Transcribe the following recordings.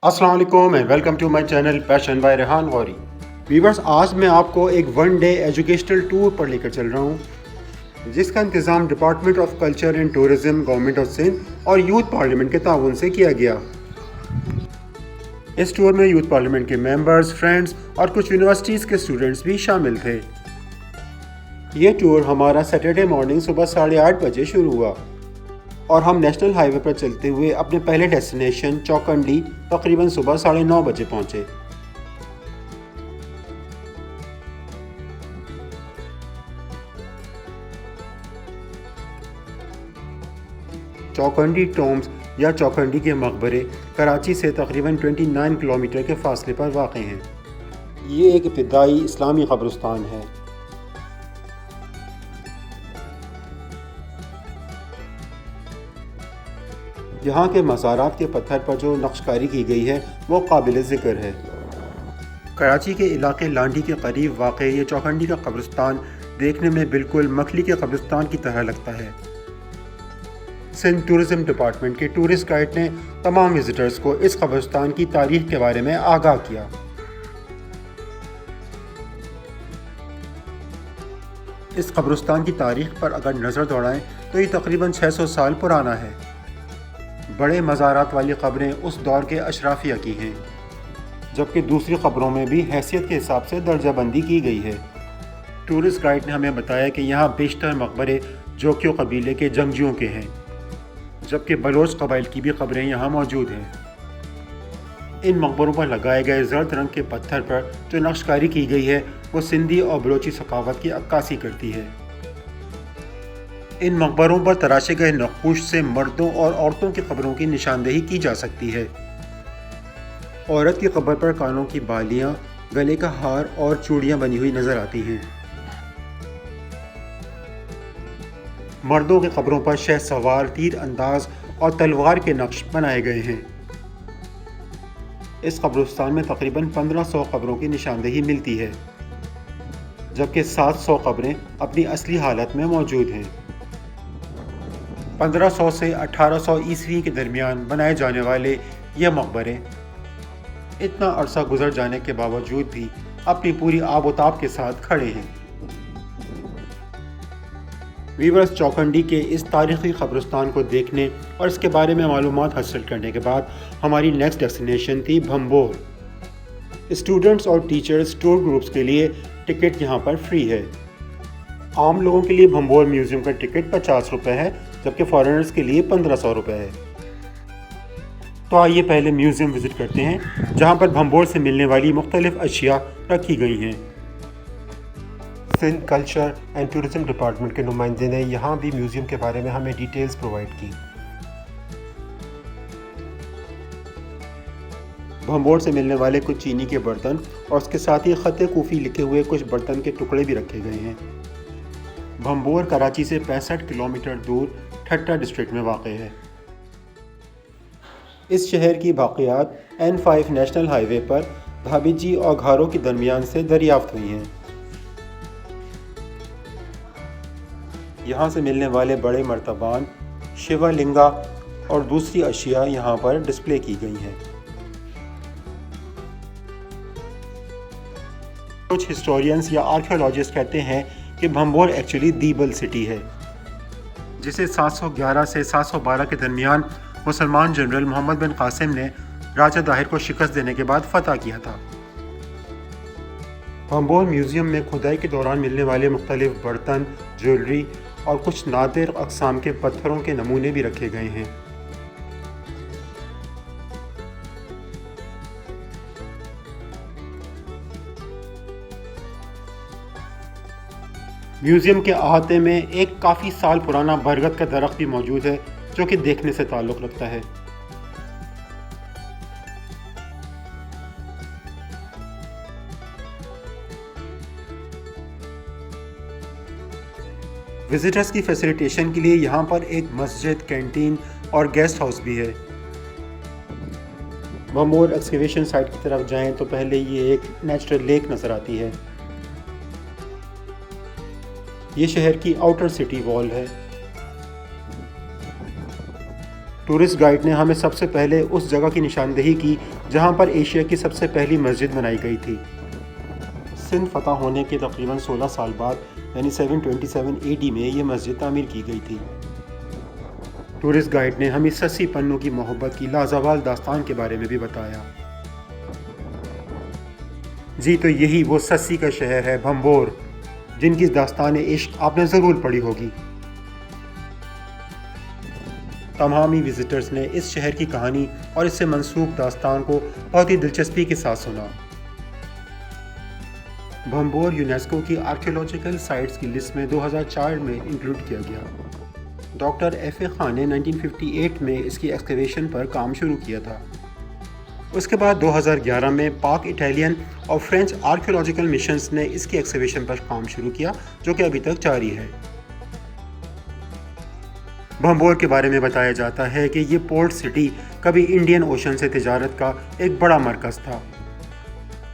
अस्सलाम वालेकुम and welcome to my channel passion by Rehan Ghauri. Viewers, आज मैं आपको एक वन डे एजुकेशनल टूर पर लेकर चल रहा हूँ जिसका इंतज़ाम department of culture and tourism, government of Sindh और यूथ पार्लियामेंट के ताउन से किया गया। इस टूर में यूथ पार्लियामेंट के मेंबर्स, फ्रेंड्स और कुछ यूनिवर्सिटीज़ के स्टूडेंट्स भी शामिल थे। ये टूर हमारा सैटरडे मॉर्निंग सुबह 8:30 बजे शुरू हुआ और हम नेशनल हाईवे पर चलते हुए अपने पहले डेस्टिनेशन चौकंडी तकरीबन सुबह 9:30 बजे पहुंचे। चौकंडी टॉम्ब्स या चौकंडी के मकबरे कराची से तकरीबन 29 किलोमीटर के फासले पर वाक़ हैं। ये एक इब्तिदाई इस्लामी कब्रिस्तान है। यहाँ के मज़ारात के पत्थर पर जो नक्शकारी की गई है वो काबिल ज़िक्र है। कराची के इलाके लांडी के करीब वाक़ ये चौकंडी का कब्रिस्तान देखने में बिल्कुल मखली के कब्रिस्तान की तरह लगता है। सिंध टूरिज़्म डिपार्टमेंट के टूरिस्ट गाइड ने तमाम विज़िटर्स को इस कब्रिस्तान की तारीख़ के बारे में आगाह किया। इस कब्रिस्तान की तारीख़ पर अगर नज़र दौड़ाएं तो ये तकरीबन 600 साल पुराना है। बड़े मज़ारात वाली क़ब्रें उस दौर के अशराफिया की हैं, जबकि दूसरी क़ब्रों में भी हैसियत के हिसाब से दर्जा बंदी की गई है। टूरिस्ट गाइड ने हमें बताया कि यहाँ बेशतर मकबरे जोकियो कबीले के जंगजुओं के हैं, जबकि बलोच कबाइल की भी क़ब्रें यहाँ मौजूद हैं। इन मकबरों पर लगाए गए जर्द रंग के पत्थर पर जो नक्शकारी की गई है वो सिंधी और बलोची सकावत की अक्कासी करती है। इन मकबरों पर तराशे गए नक्कूश से मर्दों और औरतों की क़ब्रों की निशानदेही की जा सकती है। औरत की क़ब्र पर कानों की बालियां, गले का हार और चूड़ियां बनी हुई नज़र आती हैं। मर्दों की क़ब्रों पर शह सवार, तीर अंदाज और तलवार के नक्श बनाए गए हैं। इस कब्रिस्तान में तकरीबन 1500 क़ब्रों की निशानदेही मिलती है, जबकि 700 क़ब्रें अपनी असली हालत में मौजूद हैं। 1500 से 1800 ईस्वी के दरमियान बनाए जाने वाले ये मकबरे इतना अरसा गुजर जाने के बावजूद भी अपनी पूरी आबोताब के साथ खड़े हैं। वीवर्स, चौकंडी के इस तारीख़ी कब्रिस्तान को देखने और इसके बारे में मालूमात हासिल करने के बाद हमारी नेक्स्ट डेस्टिनेशन थी भंबोर। स्टूडेंट्स और टीचर्स टूर ग्रुप्स के लिए टिकट यहाँ पर फ्री है। आम लोगों के लिए भंबोर म्यूज़ियम का टिकट 50 रुपये है, जबकि फॉरेनर्स के लिए 1500 रुपये है। तो आइए पहले म्यूज़ियम विज़िट करते हैं, जहाँ पर भंबोर से मिलने वाली मुख्तलिफ़ अशिया रखी गई हैं। Sindh culture and tourism department के नुमाइंदे ने यहाँ भी म्यूज़ियम के बारे में हमें डिटेल्स प्रोवाइड की। भंबोर से मिलने वाले कुछ चीनी के बर्तन और उसके साथ ही ख़त कूफ़ी लिखे हुए कुछ बर्तन के टुकड़े भी रखे गए हैं। भंबोर कराची से 65 किलोमीटर दूर ठट्टा डिस्ट्रिक्ट में वाक़ है। इस शहर की बाक़ियात N5 नेशनल हाईवे पर भाबीजी और घारों के दरमियान से दरियाफ्त हुई हैं। यहाँ से मिलने वाले बड़े मर्तबान, शिवलिंगा और दूसरी अशिया यहाँ पर डिस्प्ले की गई हैं। कुछ हिस्टोरियंस या आर्कियोलॉजिस्ट कहते हैं कि भंबोर एक्चुअली दीबल सिटी है, जिसे 711 से 712 के दरमियान मुसलमान जनरल मोहम्मद बिन कासिम ने राजा दाहिर को शिकस्त देने के बाद फतह किया था। भंबोर म्यूज़ियम में खुदाई के दौरान मिलने वाले मुख्तलिफ बर्तन, ज्वेलरी और कुछ नादिर अक़साम के पत्थरों के नमूने भी रखे गए हैं। म्यूज़ियम के अहाते में एक काफ़ी साल पुराना बरगद का दरख्त भी मौजूद है, जो कि देखने से ताल्लुक़ रखता है। विजिटर्स की फैसिलिटेशन के लिए यहाँ पर एक मस्जिद, कैंटीन और गेस्ट हाउस भी है। भंबोर एक्सकेवेशन साइट की तरफ जाएं तो पहले ये एक नेचुरल लेक नज़र आती है। ये शहर की आउटर सिटी वॉल है। ٹورسٹ گائیڈ نے ہمیں سب سے پہلے اس جگہ کی نشاندہی کی جہاں پر ایشیا کی سب سے پہلی مسجد بنائی گئی تھی۔ سندھ فتح ہونے کے تقریباً 16 سال بعد یعنی 727 AD میں یہ مسجد تعمیر کی گئی تھی۔ ٹورسٹ گائیڈ نے ہمیں سسی پنوں کی محبت کی لازوال داستان کے بارے میں بھی بتایا۔ جی تو یہی وہ سسی کا شہر ہے بھمبور، جن کی داستان عشق آپ نے ضرور پڑھی ہوگی۔ تمام ہی وزٹرز نے اس شہر کی کہانی اور اس سے منسوب داستان کو بہت ہی دلچسپی کے ساتھ سنا۔ بھمبور یونیسکو کی آرکیولوجیکل سائٹس کی لسٹ میں 2004 میں انکلوڈ کیا گیا۔ ڈاکٹر FA خان نے 1958 میں اس کی ایکسکیویشن پر کام شروع کیا تھا۔ اس کے بعد 2011 میں پاک اٹیلین اور فرینچ آرکیولوجیکل مشنز نے اس کی ایکسکیویشن پر کام شروع کیا، جو کہ ابھی تک جاری ہے۔ بھمبور کے بارے میں بتایا جاتا ہے کہ یہ پورٹ سٹی کبھی انڈین اوشن سے تجارت کا ایک بڑا مرکز تھا،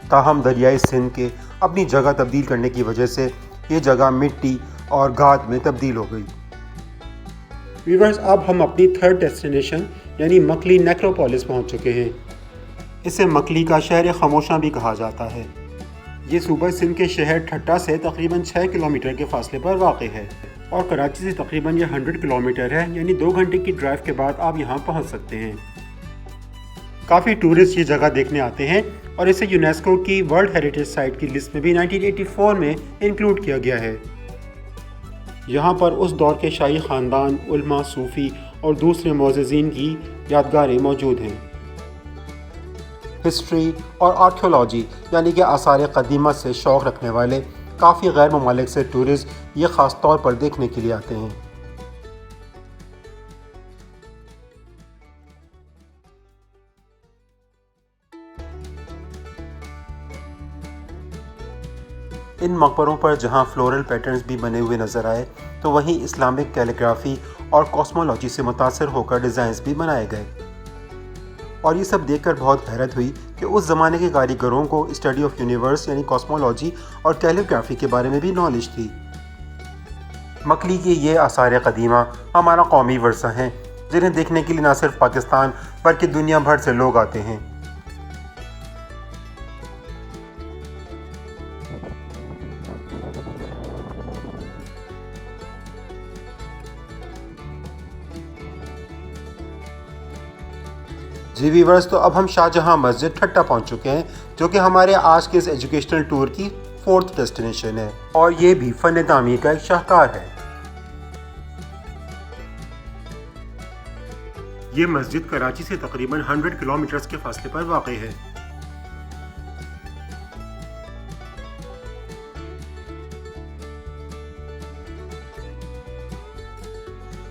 تاہم دریائے سندھ کے اپنی جگہ تبدیل کرنے کی وجہ سے یہ جگہ مٹی اور گاد میں تبدیل ہو گئی۔ ویورز، اب ہم اپنی تھرڈ ڈیسٹینیشن یعنی مکلی نیکروپولس پہنچ چکے ہیں۔ اسے مکلی کا شہر خاموشاں بھی کہا جاتا ہے۔ یہ صوبہ سندھ کے شہر ٹھٹا سے تقریباً 6 کلومیٹر کے فاصلے پر واقع ہے اور کراچی سے تقریباً یہ 100 کلومیٹر ہے، یعنی 2 گھنٹے کی ڈرائیو کے بعد آپ یہاں پہنچ سکتے ہیں۔ کافی ٹورسٹ یہ جگہ دیکھنے آتے ہیں اور اسے یونیسکو کی ورلڈ ہیریٹیج سائٹ کی لسٹ میں بھی 1984 میں انکلوڈ کیا گیا ہے۔ یہاں پر اس دور کے شاہی خاندان، علماء، صوفی اور دوسرے معززین کی یادگاریں موجود ہیں۔ ہسٹری اور آرکیولوجی یعنی کہ آثار قدیمہ سے شوق رکھنے والے کافی غیر ممالک سے ٹورسٹ یہ خاص طور پر دیکھنے کے لیے آتے ہیں۔ ان مقبروں پر جہاں فلورل پیٹرنز بھی بنے ہوئے نظر آئے تو وہیں اسلامک کیلیگرافی اور کاسمولوجی سے متاثر ہو کر ڈیزائنز بھی بنائے گئے، اور یہ سب دیکھ کر بہت حیرت ہوئی کہ اس زمانے کے کاریگروں کو اسٹڈی آف یونیورس یعنی کاسمولوجی اور کیلیگرافی کے بارے میں بھی نالج تھی۔ مکلی کی یہ آثار قدیمہ ہمارا قومی ورثہ ہیں، جنہیں دیکھنے کے لیے نہ صرف پاکستان بلکہ دنیا بھر سے لوگ آتے ہیں۔ جی ویورز، تو اب ہم شاہجہاں مسجد ٹھٹا پہنچ چکے ہیں، جو کہ ہمارے آج کے اس ایجوکیشنل ٹور کی 4تھ ڈیسٹینیشن ہے، اور یہ بھی فن تعمیر کا ایک شاہکار ہے۔ یہ مسجد کراچی سے تقریباً 100 کلومیٹرز کے فاصلے پر واقع ہے۔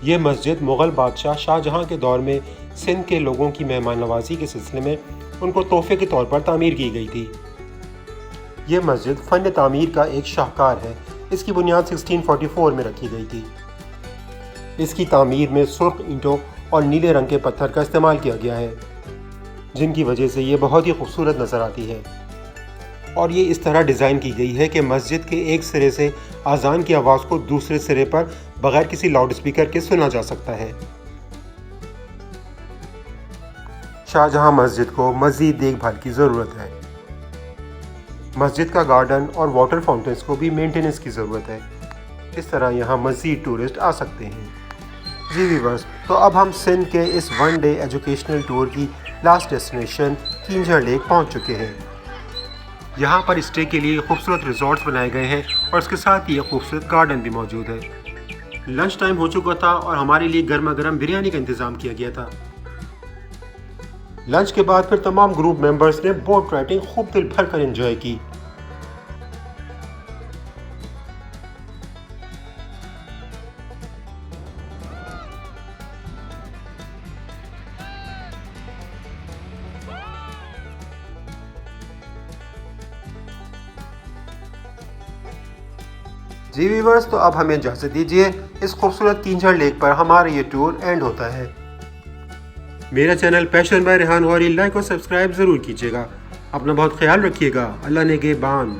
یہ مسجد مغل بادشاہ شاہجہاں کے دور میں سندھ کے لوگوں کی مہمان نوازی کے سلسلے میں ان کو تحفے کے طور پر تعمیر کی گئی تھی۔ یہ مسجد فن تعمیر کا ایک شاہکار ہے۔ اس کی بنیاد 1644 میں رکھی گئی تھی۔ اس کی تعمیر میں سرخ اینٹوں اور نیلے رنگ کے پتھر کا استعمال کیا گیا ہے، جن کی وجہ سے یہ بہت ہی خوبصورت نظر آتی ہے، اور یہ اس طرح ڈیزائن کی گئی ہے کہ مسجد کے ایک سرے سے اذان کی آواز کو دوسرے سرے پر بغیر کسی لاؤڈ اسپیکر کے سنا جا سکتا ہے۔ شاہجہاں مسجد کو مزید دیکھ بھال کی ضرورت ہے۔ مسجد کا گارڈن اور واٹر فاؤنٹینز کو بھی مینٹیننس کی ضرورت ہے، اس طرح یہاں مزید ٹورسٹ آ سکتے ہیں۔ جی ویورز، تو اب ہم سندھ کے اس 1 ڈے ایجوکیشنل ٹور کی لاسٹ ڈیسٹینیشن کینجھڑ لیک پہنچ چکے ہیں۔ یہاں پر اسٹے کے لیے خوبصورت ریزورٹس بنائے گئے ہیں اور اس کے ساتھ ہی ایک خوبصورت گارڈن بھی موجود ہے۔ لنچ ٹائم ہو چکا تھا اور ہمارے لیے گرما گرم بریانی کا انتظام کیا گیا تھا۔ لنچ کے بعد پھر تمام گروپ ممبرز نے بوٹ رائڈنگ خوب دل بھر کر انجوائے کی۔ جی ویورز، تو اب ہمیں اجازت دیجیے، اس خوبصورت کینجھڑ لیک پر ہمارا یہ ٹور اینڈ ہوتا ہے۔ میرا channel passion by Rehan Ghori like اور سبسکرائب ضرور کیجیے گا۔ اپنا بہت خیال رکھیے گا۔ اللہ نگہبان۔